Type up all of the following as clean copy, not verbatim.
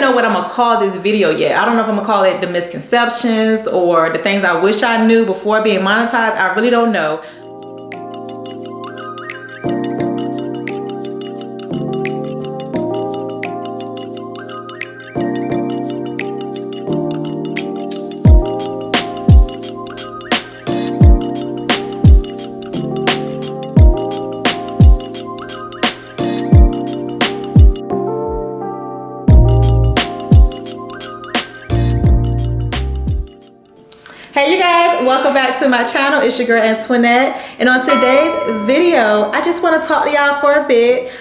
even know what I'm gonna call this video yet. I don't know if I'm gonna call it the misconceptions or the things I wish I knew before being monetized. I really don't know. Hey you guys, welcome back to my channel. It's your girl Antionette, and on today's video I just want to talk to y'all for a bit.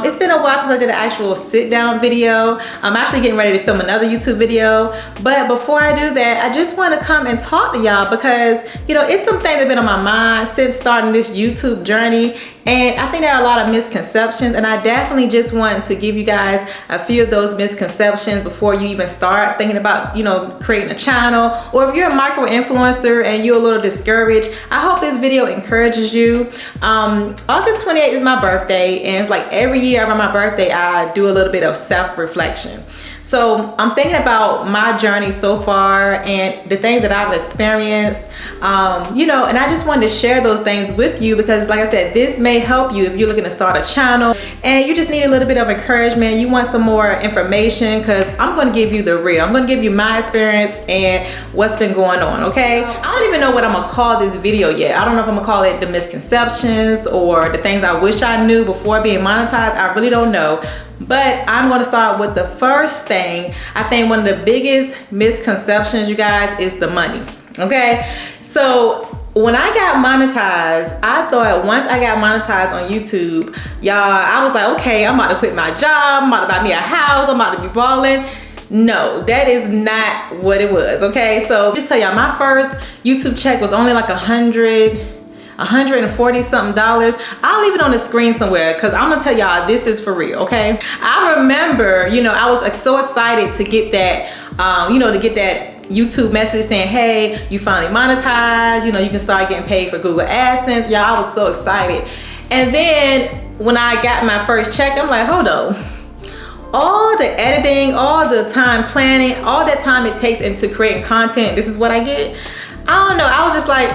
It's been a while since I did an actual sit down video. I'm actually getting ready to film another YouTube video, but before I do that, I just want to come and talk to y'all because it's something that's been on my mind since starting this YouTube journey. And I think there are a lot of misconceptions, and I definitely just want to give you guys a few of those misconceptions before you even start thinking about, creating a channel. Or if you're a micro influencer and you're a little discouraged, I hope this video encourages you. August 28th is my birthday, and it's like every year around my birthday, I do a little bit of self-reflection. So I'm thinking about my journey so far and the things that I've experienced, and I just wanted to share those things with you because, like I said, this may help you if you're looking to start a channel and you just need a little bit of encouragement. You want some more information because I'm going to give you the real. I'm going to give you my experience and what's been going on, okay? I don't even know what I'm going to call this video yet. I don't know if I'm going to call it the misconceptions or the things I wish I knew before being monetized. I really don't know. But I'm going to start with the first thing. I think one of the biggest misconceptions, you guys, is the money. Okay, so when I got monetized, I thought once I got monetized on YouTube, y'all, I was like, okay, I'm about to quit my job, I'm about to buy me a house, I'm about to be balling. No, that is not what it was. Okay, so just tell y'all, my first YouTube check was only like $140 something. I'll leave it on the screen somewhere because I'm gonna tell y'all this is for real, okay? I remember, I was like so excited to get that, to get that YouTube message saying, hey, you finally monetized, you can start getting paid for Google AdSense. Y'all, I was so excited. And then when I got my first check, I'm like, hold on. All the editing, all the time planning, all that time it takes into creating content, this is what I get? I don't know, I was just like,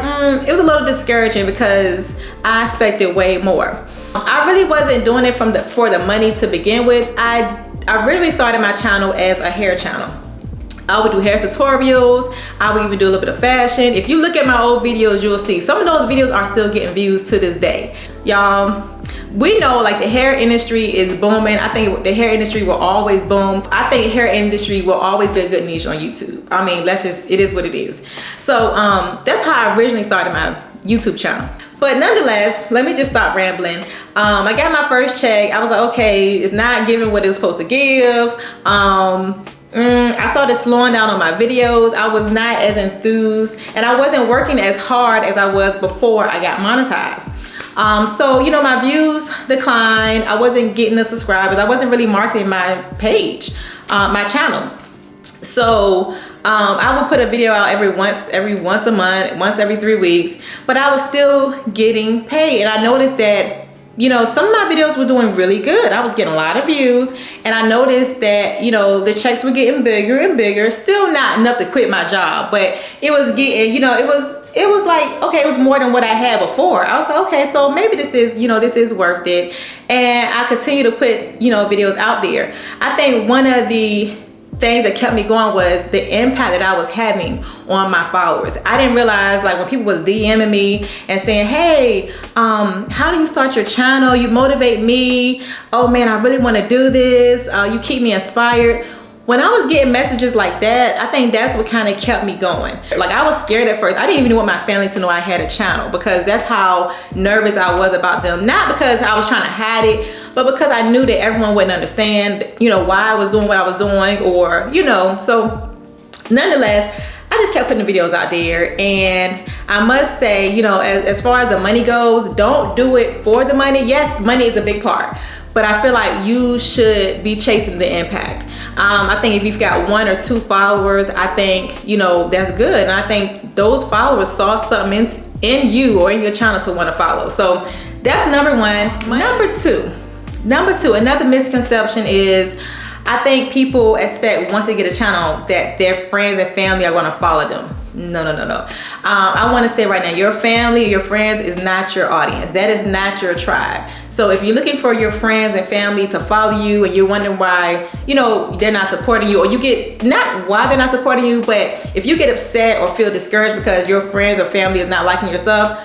it was a little discouraging because I expected way more. I really wasn't doing it for the money to begin with. I originally started my channel as a hair channel. I would do hair tutorials. I would even do a little bit of fashion. If you look at my old videos, you will see some of those videos are still getting views to this day. Y'all, we know like the hair industry is booming. I think the hair industry will always boom. I think hair industry will always be a good niche on YouTube. I mean, it is what it is. So that's how I originally started my YouTube channel. But nonetheless, let me just stop rambling. I got my first check. I was like, okay, it's not giving what it's supposed to give. I started slowing down on my videos. I was not as enthused and I wasn't working as hard as I was before I got monetized. So my views declined. I wasn't getting the subscribers. I wasn't really marketing my page, my channel. So I would put a video out every once a month, once every 3 weeks, but I was still getting paid. And I noticed that some of my videos were doing really good. I was getting a lot of views, and I noticed that the checks were getting bigger and bigger. Still not enough to quit my job, but it was getting, it was like, okay, it was more than what I had before. I was like, okay, so maybe this is worth it. And I continue to put, videos out there. I think one of the things that kept me going was the impact that I was having on my followers. I didn't realize, like, when people was DMing me and saying, hey, how do you start your channel? You motivate me. Oh man, I really want to do this. You keep me inspired. When I was getting messages like that, I think that's what kind of kept me going. Like, I was scared at first. I didn't even want my family to know I had a channel because that's how nervous I was about them. Not because I was trying to hide it, but because I knew that everyone wouldn't understand, why I was doing what I was doing, or, so nonetheless, I just kept putting the videos out there. And I must say, as far as the money goes, don't do it for the money. Yes, money is a big part, but I feel like you should be chasing the impact. I think if you've got 1 or 2 followers, I think, that's good. And I think those followers saw something in you or in your channel to want to follow. So that's number 1. Number two, another misconception is I think people expect once they get a channel that their friends and family are going to follow them. No. I want to say right now, your family, your friends is not your audience. That is not your tribe. So if you're looking for your friends and family to follow you and you're wondering why, you know, they're not supporting you, or you get, not why they're not supporting you, but if you get upset or feel discouraged because your friends or family is not liking your stuff,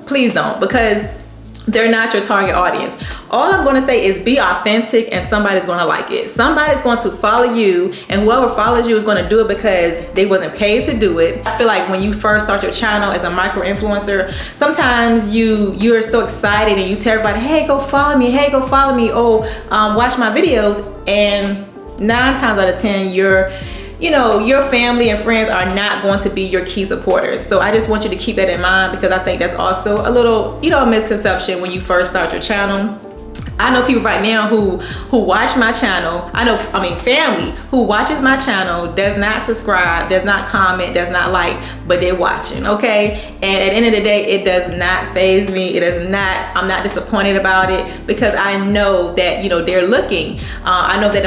please don't, because they're not your target audience. All I'm going to say is be authentic and somebody's going to like it. Somebody's going to follow you, and whoever follows you is going to do it because they wasn't paid to do it. I feel like when you first start your channel as a micro influencer, sometimes you're so excited and you tell everybody, hey, go follow me, hey, go follow me, watch my videos, and 9 times out of 10 your family and friends are not going to be your key supporters. So I just want you to keep that in mind, because I think that's also a little, a misconception when you first start your channel. I know people right now who watch my channel. Family who watches my channel, does not subscribe, does not comment, does not like, but they're watching, okay? And at the end of the day, it does not faze me. I'm not disappointed about it, because I know that, they're looking. I know that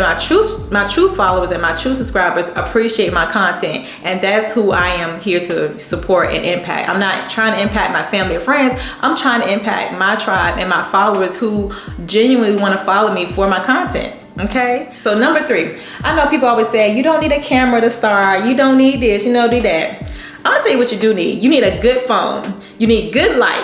my true followers and my true subscribers appreciate my content, and that's who I am here to support and impact. I'm not trying to impact my family or friends. I'm trying to impact my tribe and my followers who genuinely want to follow me for my content. Okay, so number 3, I know people always say you don't need a camera to start, you don't need this, you don't need that. I'm gonna tell you what you do need. You need a good phone, you need good light.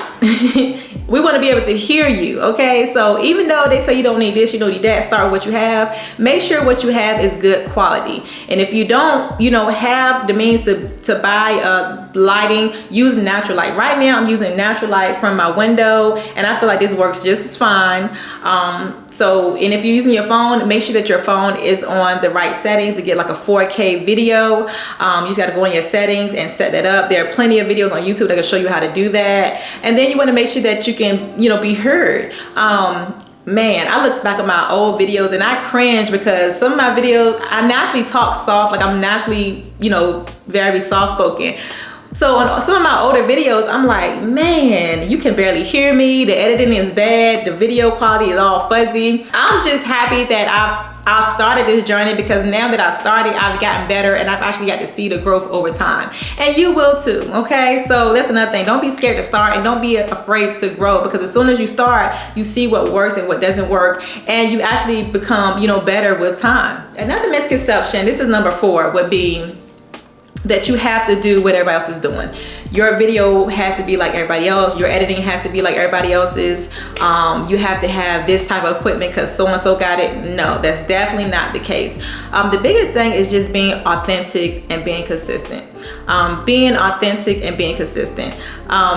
We want to be able to hear you, okay? So even though they say you don't need this, you don't need that, start with what you have. Make sure what you have is good quality. And if you don't, have the means to buy lighting, use natural light. Right now I'm using natural light from my window, and I feel like this works just as fine. And if you're using your phone, make sure that your phone is on the right settings to get like a 4K video. You just got to go in your settings and set that up. There are plenty of videos on YouTube that can show you how to do that. And then you want to make sure that you can, be heard. Man, I look back at my old videos and I cringe, because some of my videos, I naturally talk soft, like I'm naturally, very soft spoken. So on some of my older videos, I'm like, man, you can barely hear me. The editing is bad. The video quality is all fuzzy. I'm just happy that I've started this journey, because now that I've started, I've gotten better, and I've actually got to see the growth over time. And you will too, okay? So that's another thing. Don't be scared to start, and don't be afraid to grow, because as soon as you start, you see what works and what doesn't work, and you actually become, better with time. Another misconception, this is number 4, would be that you have to do what everybody else is doing. Your video has to be like everybody else. Your editing has to be like everybody else's. You have to have this type of equipment because so-and-so got it. No, that's definitely not the case. The biggest thing is just being authentic and being consistent. Being authentic and being consistent.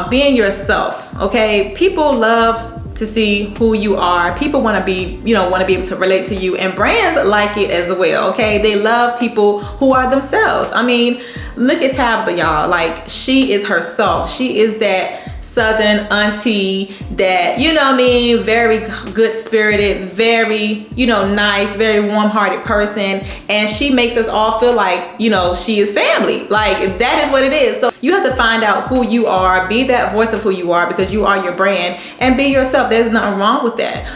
Being yourself, okay? People love to see who you are. People want to be, want to be able to relate to you, and brands like it as well, okay? They love people who are themselves. I mean, look at Tabitha, y'all. Like, she is herself. She is that Southern auntie that, very good spirited, very, nice, very warm-hearted person. And she makes us all feel like, she is family. Like, that is what it is. So you have to find out who you are, be that voice of who you are, because you are your brand, and be yourself. There's nothing wrong with that.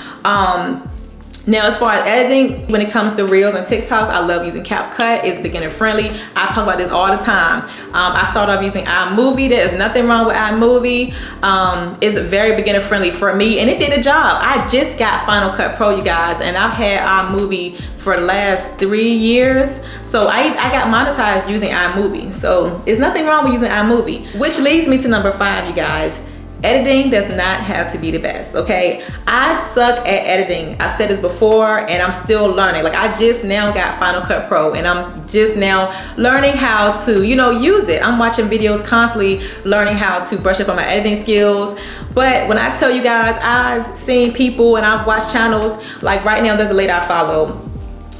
Now, as far as editing, when it comes to Reels and TikToks, I love using CapCut. It's beginner friendly. I talk about this all the time. I started off using iMovie. There's nothing wrong with iMovie. It's very beginner friendly for me, and it did a job. I just got Final Cut Pro, you guys, and I've had iMovie for the last 3 years. So I got monetized using iMovie. So there's nothing wrong with using iMovie, which leads me to number 5, you guys. Editing does not have to be the best, okay? I suck at editing. I've said this before, and I'm still learning. Like, I just now got Final Cut Pro, and I'm just now learning how to, use it. I'm watching videos constantly, learning how to brush up on my editing skills. But when I tell you guys, I've seen people and I've watched channels, like right now there's a lady I follow.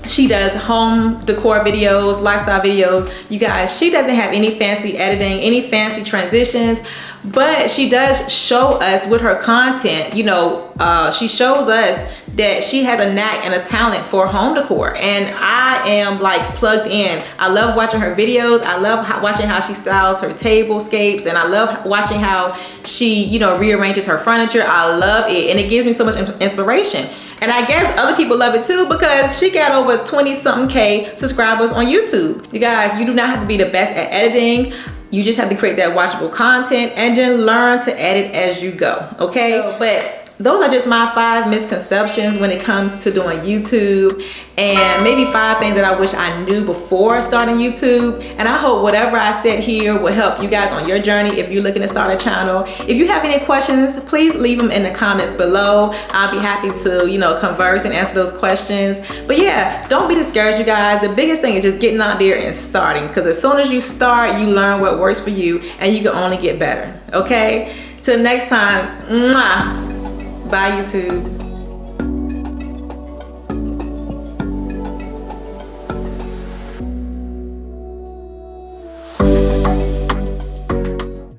She does home decor videos, lifestyle videos. You guys, she doesn't have any fancy editing, any fancy transitions, but she does show us with her content, she shows us that she has a knack and a talent for home decor. And I am like plugged in. I love watching her videos. I love watching how she styles her tablescapes, and I love watching how she, rearranges her furniture. I love it, and it gives me so much inspiration. And I guess other people love it too because she got over 20-something K subscribers on YouTube. You guys, you do not have to be the best at editing. You just have to create that watchable content and then learn to edit as you go, okay? But those are just my 5 misconceptions when it comes to doing YouTube, and maybe 5 things that I wish I knew before starting YouTube. And I hope whatever I said here will help you guys on your journey if you're looking to start a channel. If you have any questions, please leave them in the comments below. I'll be happy to, you know, converse and answer those questions. But yeah, don't be discouraged, you guys. The biggest thing is just getting out there and starting, because as soon as you start, you learn what works for you and you can only get better, okay? Till next time, mwah. Bye, YouTube.